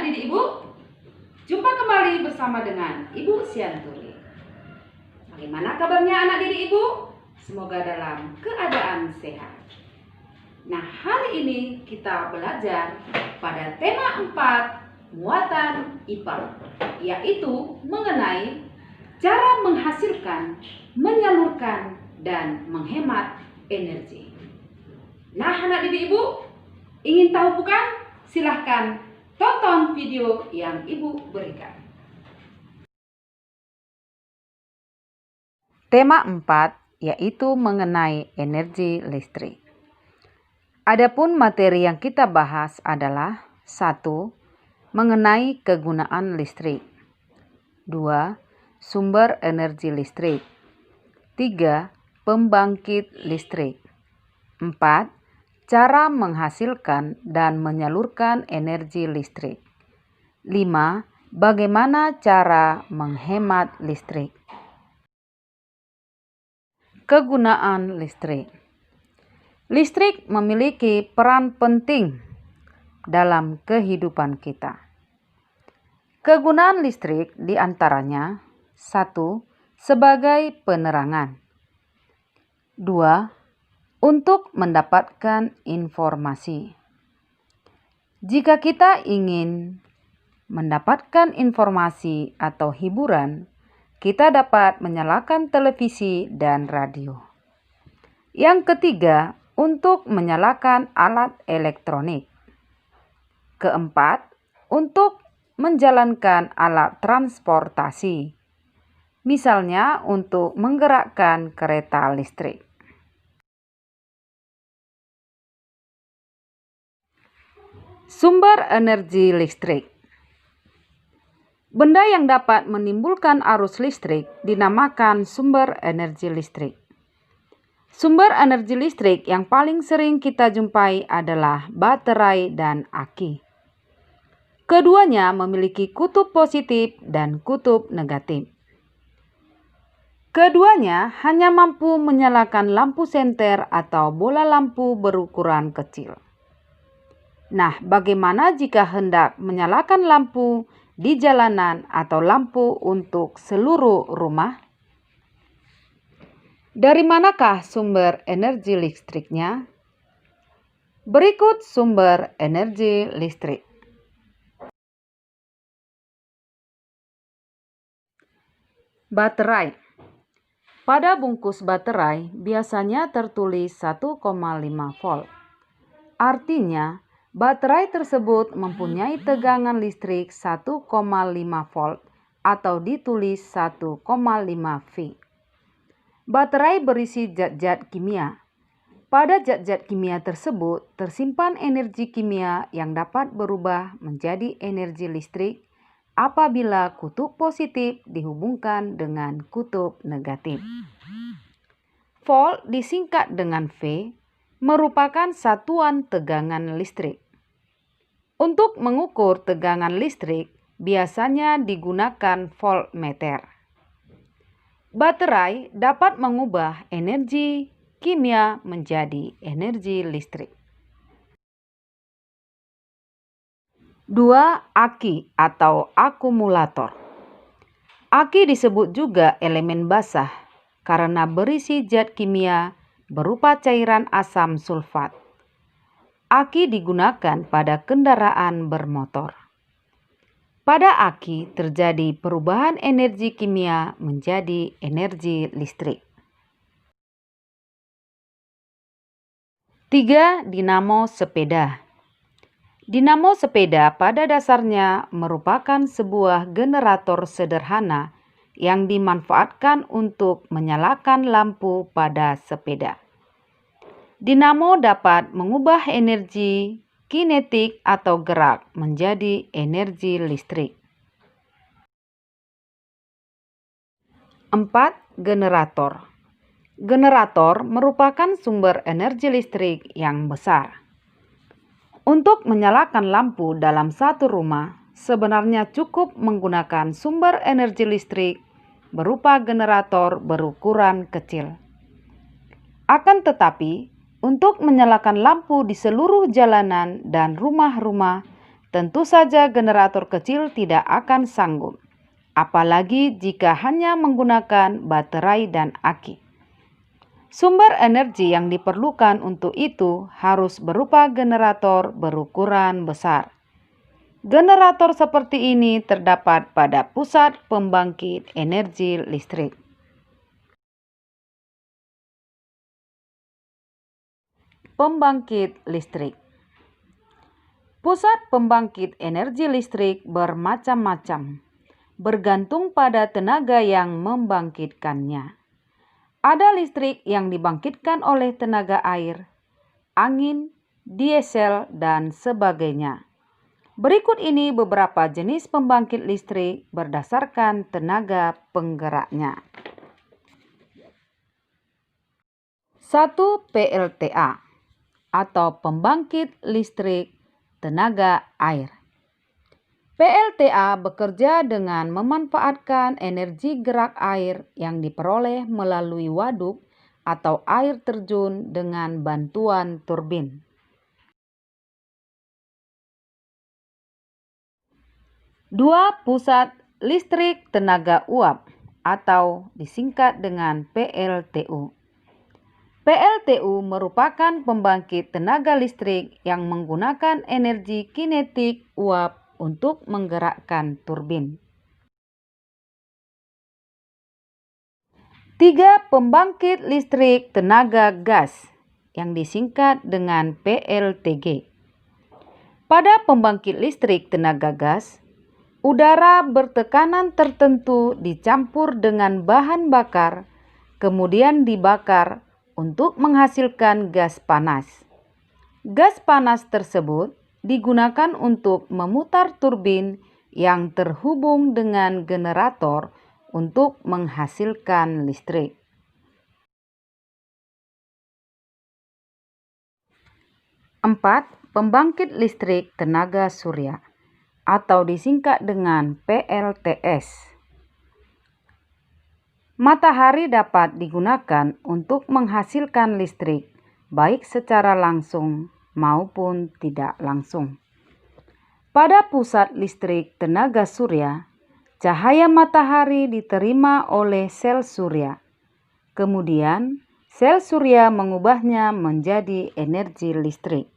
didik Ibu, jumpa kembali bersama dengan Ibu Sianturi. Bagaimana kabarnya anak didik Ibu? Semoga dalam keadaan sehat. Nah, hari ini kita belajar pada tema 4 muatan IPA, yaitu mengenai cara menghasilkan, menyalurkan, dan menghemat energi. Nah, anak didik Ibu, ingin tahu bukan? Silahkan tonton video yang Ibu berikan. Tema 4 yaitu mengenai energi listrik. Adapun materi yang kita bahas adalah 1. Mengenai kegunaan listrik. 2. Sumber energi listrik. 3. Pembangkit listrik. 4. Cara menghasilkan dan menyalurkan energi listrik. 5. Bagaimana cara menghemat listrik. Kegunaan listrik. Listrik memiliki peran penting dalam kehidupan kita. Kegunaan listrik diantaranya 1. Sebagai penerangan. 2. Untuk mendapatkan informasi. Jika kita ingin mendapatkan informasi atau hiburan, kita dapat menyalakan televisi dan radio. Yang ketiga, untuk menyalakan alat elektronik. Keempat, untuk menjalankan alat transportasi. Misalnya untuk menggerakkan kereta listrik. Sumber energi listrik. Benda yang dapat menimbulkan arus listrik dinamakan sumber energi listrik. Sumber energi listrik yang paling sering kita jumpai adalah baterai dan aki. Keduanya memiliki kutub positif dan kutub negatif. Keduanya hanya mampu menyalakan lampu senter atau bola lampu berukuran kecil. Nah, bagaimana jika hendak menyalakan lampu di jalanan atau lampu untuk seluruh rumah? Dari manakah sumber energi listriknya? Berikut sumber energi listrik. Baterai. Pada bungkus baterai biasanya tertulis 1,5 volt. Artinya, baterai tersebut mempunyai tegangan listrik 1,5 volt atau ditulis 1,5 V. Baterai berisi zat-zat kimia. Pada zat-zat kimia tersebut tersimpan energi kimia yang dapat berubah menjadi energi listrik apabila kutub positif dihubungkan dengan kutub negatif. Volt disingkat dengan V merupakan satuan tegangan listrik. Untuk mengukur tegangan listrik, biasanya digunakan voltmeter. Baterai dapat mengubah energi kimia menjadi energi listrik. 2. Aki atau akumulator. Aki disebut juga elemen basah karena berisi zat kimia berupa cairan asam sulfat. Aki digunakan pada kendaraan bermotor. Pada aki terjadi perubahan energi kimia menjadi energi listrik. 3. Dinamo sepeda. Dinamo sepeda pada dasarnya merupakan sebuah generator sederhana yang dimanfaatkan untuk menyalakan lampu pada sepeda. Dinamo dapat mengubah energi kinetik atau gerak menjadi energi listrik. 4. Generator. Generator merupakan sumber energi listrik yang besar. Untuk menyalakan lampu dalam satu rumah, sebenarnya cukup menggunakan sumber energi listrik berupa generator berukuran kecil. Akan tetapi, untuk menyalakan lampu di seluruh jalanan dan rumah-rumah, tentu saja generator kecil tidak akan sanggup, apalagi jika hanya menggunakan baterai dan aki. Sumber energi yang diperlukan untuk itu harus berupa generator berukuran besar. Generator seperti ini terdapat pada pusat pembangkit energi listrik. Pembangkit listrik. Pusat pembangkit energi listrik bermacam-macam, bergantung pada tenaga yang membangkitkannya. Ada listrik yang dibangkitkan oleh tenaga air, angin, diesel, dan sebagainya. Berikut ini beberapa jenis pembangkit listrik berdasarkan tenaga penggeraknya. 1. PLTA atau pembangkit listrik tenaga air. PLTA bekerja dengan memanfaatkan energi gerak air yang diperoleh melalui waduk atau air terjun dengan bantuan turbin. 2. Pusat listrik tenaga uap atau disingkat dengan PLTU. PLTU merupakan pembangkit tenaga listrik yang menggunakan energi kinetik uap untuk menggerakkan turbin. 3. Pembangkit listrik tenaga gas yang disingkat dengan PLTG. Pada pembangkit listrik tenaga gas, udara bertekanan tertentu dicampur dengan bahan bakar, kemudian dibakar untuk menghasilkan gas panas. Gas panas tersebut digunakan untuk memutar turbin yang terhubung dengan generator untuk menghasilkan listrik. 4. Pembangkit listrik tenaga surya atau disingkat dengan PLTS. Matahari dapat digunakan untuk menghasilkan listrik, baik secara langsung maupun tidak langsung. Pada pusat listrik tenaga surya, cahaya matahari diterima oleh sel surya. Kemudian, sel surya mengubahnya menjadi energi listrik.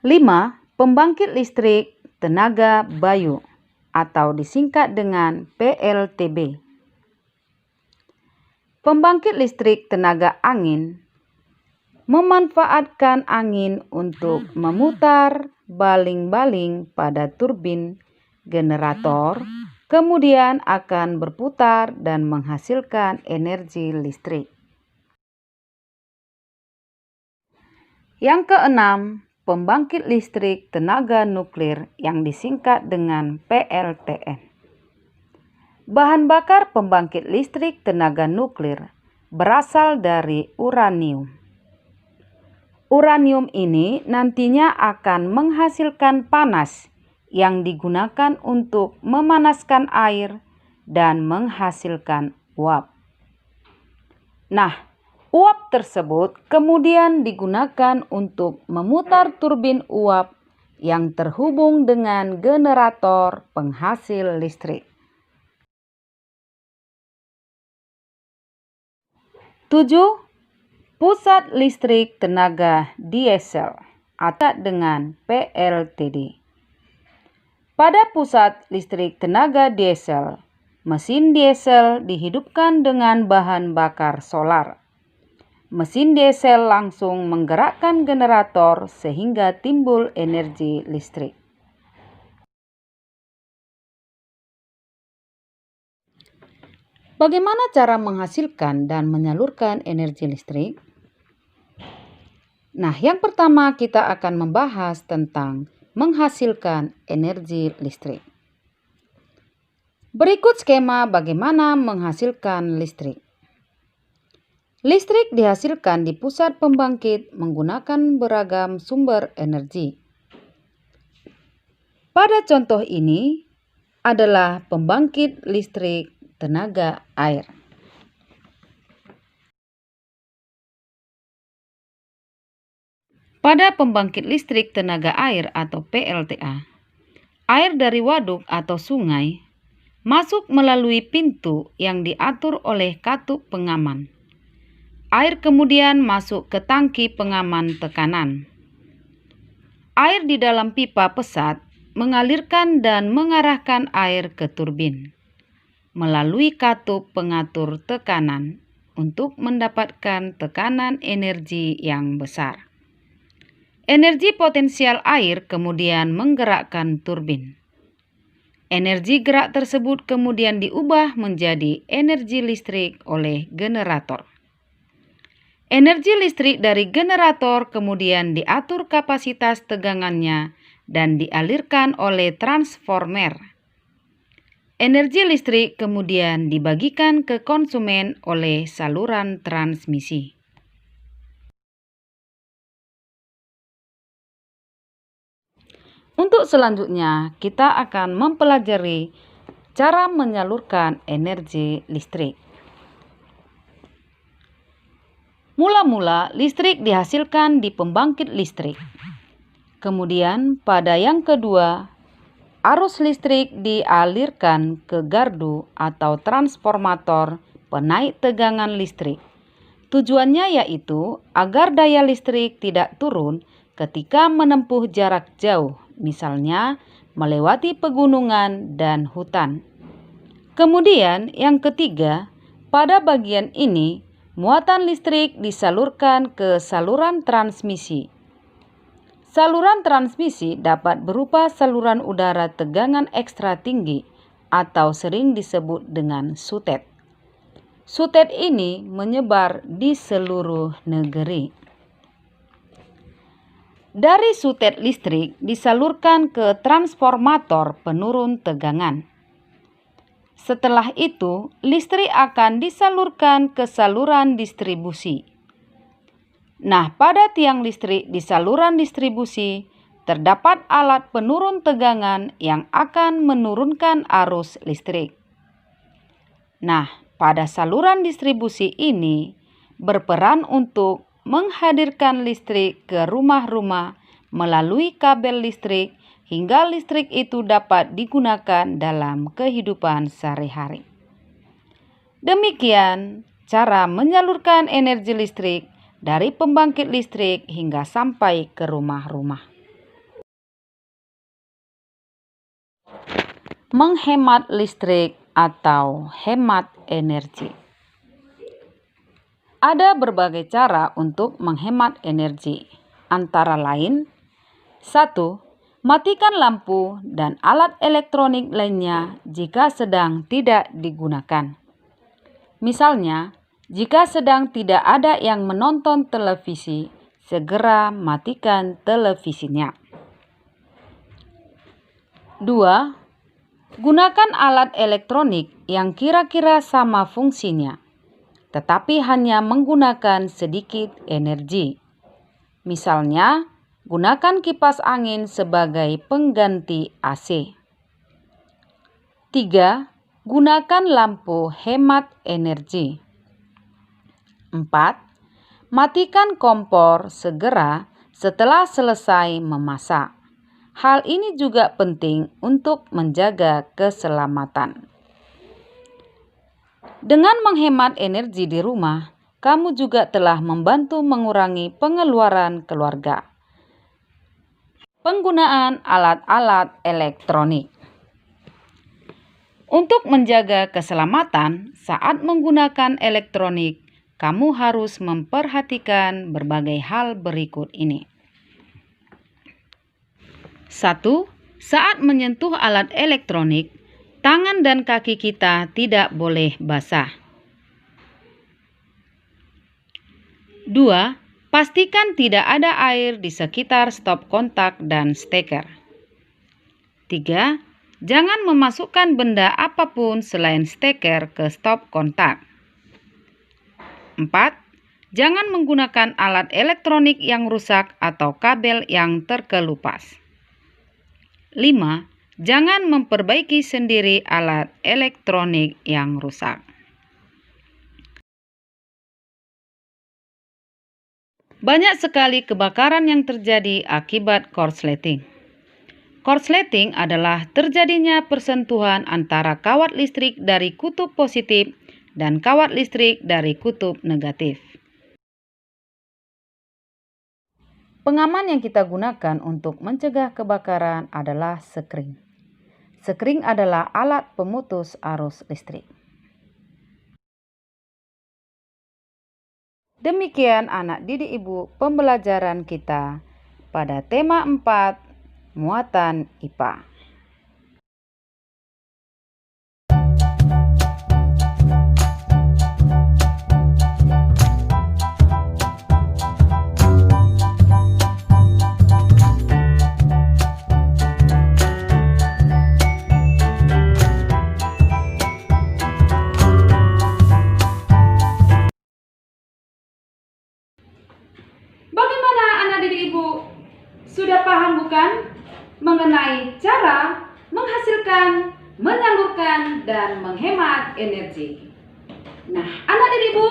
5. Pembangkit listrik tenaga bayu atau disingkat dengan PLTB. Pembangkit listrik tenaga angin memanfaatkan angin untuk memutar baling-baling pada turbin generator, kemudian akan berputar dan menghasilkan energi listrik. Yang keenam, pembangkit listrik tenaga nuklir yang disingkat dengan PLTN. Bahan bakar pembangkit listrik tenaga nuklir berasal dari uranium. Uranium ini nantinya akan menghasilkan panas yang digunakan untuk memanaskan air dan menghasilkan uap. Nah, uap tersebut kemudian digunakan untuk memutar turbin uap yang terhubung dengan generator penghasil listrik. 7. Pusat listrik tenaga diesel atau dengan PLTD. Pada pusat listrik tenaga diesel, mesin diesel dihidupkan dengan bahan bakar solar. Mesin diesel langsung menggerakkan generator sehingga timbul energi listrik. Bagaimana cara menghasilkan dan menyalurkan energi listrik? Nah, yang pertama kita akan membahas tentang menghasilkan energi listrik. Berikut skema bagaimana menghasilkan listrik. Listrik dihasilkan di pusat pembangkit menggunakan beragam sumber energi. Pada contoh ini adalah pembangkit listrik tenaga air. Pada pembangkit listrik tenaga air atau PLTA, air dari waduk atau sungai masuk melalui pintu yang diatur oleh katup pengaman. Air kemudian masuk ke tangki pengaman tekanan. Air di dalam pipa pesat mengalirkan dan mengarahkan air ke turbin melalui katup pengatur tekanan untuk mendapatkan tekanan energi yang besar. Energi potensial air kemudian menggerakkan turbin. Energi gerak tersebut kemudian diubah menjadi energi listrik oleh generator. Energi listrik dari generator kemudian diatur kapasitas tegangannya dan dialirkan oleh transformer. Energi listrik kemudian dibagikan ke konsumen oleh saluran transmisi. Untuk selanjutnya, kita akan mempelajari cara menyalurkan energi listrik. Mula-mula, listrik dihasilkan di pembangkit listrik. Kemudian, pada yang kedua, arus listrik dialirkan ke gardu atau transformator penaik tegangan listrik. Tujuannya yaitu agar daya listrik tidak turun ketika menempuh jarak jauh, misalnya melewati pegunungan dan hutan. Kemudian yang ketiga, pada bagian ini muatan listrik disalurkan ke saluran transmisi. Saluran transmisi dapat berupa saluran udara tegangan ekstra tinggi atau sering disebut dengan sutet. Sutet ini menyebar di seluruh negeri. Dari sutet listrik disalurkan ke transformator penurun tegangan. Setelah itu, listrik akan disalurkan ke saluran distribusi. Nah, pada tiang listrik di saluran distribusi, terdapat alat penurun tegangan yang akan menurunkan arus listrik. Nah, pada saluran distribusi ini berperan untuk menghadirkan listrik ke rumah-rumah melalui kabel listrik hingga listrik itu dapat digunakan dalam kehidupan sehari-hari. Demikian cara menyalurkan energi listrik dari pembangkit listrik hingga sampai ke rumah-rumah. Menghemat listrik atau hemat energi. Ada berbagai cara untuk menghemat energi, antara lain 1. Matikan lampu dan alat elektronik lainnya jika sedang tidak digunakan. Misalnya, jika sedang tidak ada yang menonton televisi, segera matikan televisinya. 2. Gunakan alat elektronik yang kira-kira sama fungsinya, tetapi hanya menggunakan sedikit energi. Misalnya, gunakan kipas angin sebagai pengganti AC. 3. Gunakan lampu hemat energi. 4. Matikan kompor segera setelah selesai memasak. Hal ini juga penting untuk menjaga keselamatan. Dengan menghemat energi di rumah, kamu juga telah membantu mengurangi pengeluaran keluarga. Penggunaan alat-alat elektronik. Untuk menjaga keselamatan saat menggunakan elektronik, kamu harus memperhatikan berbagai hal berikut ini. 1. Saat menyentuh alat elektronik, tangan dan kaki kita tidak boleh basah. 2. Pastikan tidak ada air di sekitar stop kontak dan steker. 3. Jangan memasukkan benda apapun selain steker ke stop kontak. 4. Jangan menggunakan alat elektronik yang rusak atau kabel yang terkelupas. 5. Jangan memperbaiki sendiri alat elektronik yang rusak. Banyak sekali kebakaran yang terjadi akibat korsleting. Korsleting adalah terjadinya persentuhan antara kawat listrik dari kutub positif dan kawat listrik dari kutub negatif. Pengaman yang kita gunakan untuk mencegah kebakaran adalah sekring. Sekring adalah alat pemutus arus listrik. Demikian anak didik ibu pembelajaran kita pada tema 4, muatan IPA. Bagaimana anak didik ibu? Sudah paham bukan mengenai cara menghasilkan, menyalurkan, dan menghemat energi? Nah, anak didik ibu,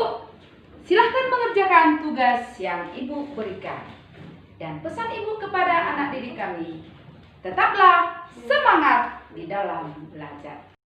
silahkan mengerjakan tugas yang ibu berikan. Dan pesan ibu kepada anak didik kami, tetaplah semangat di dalam belajar.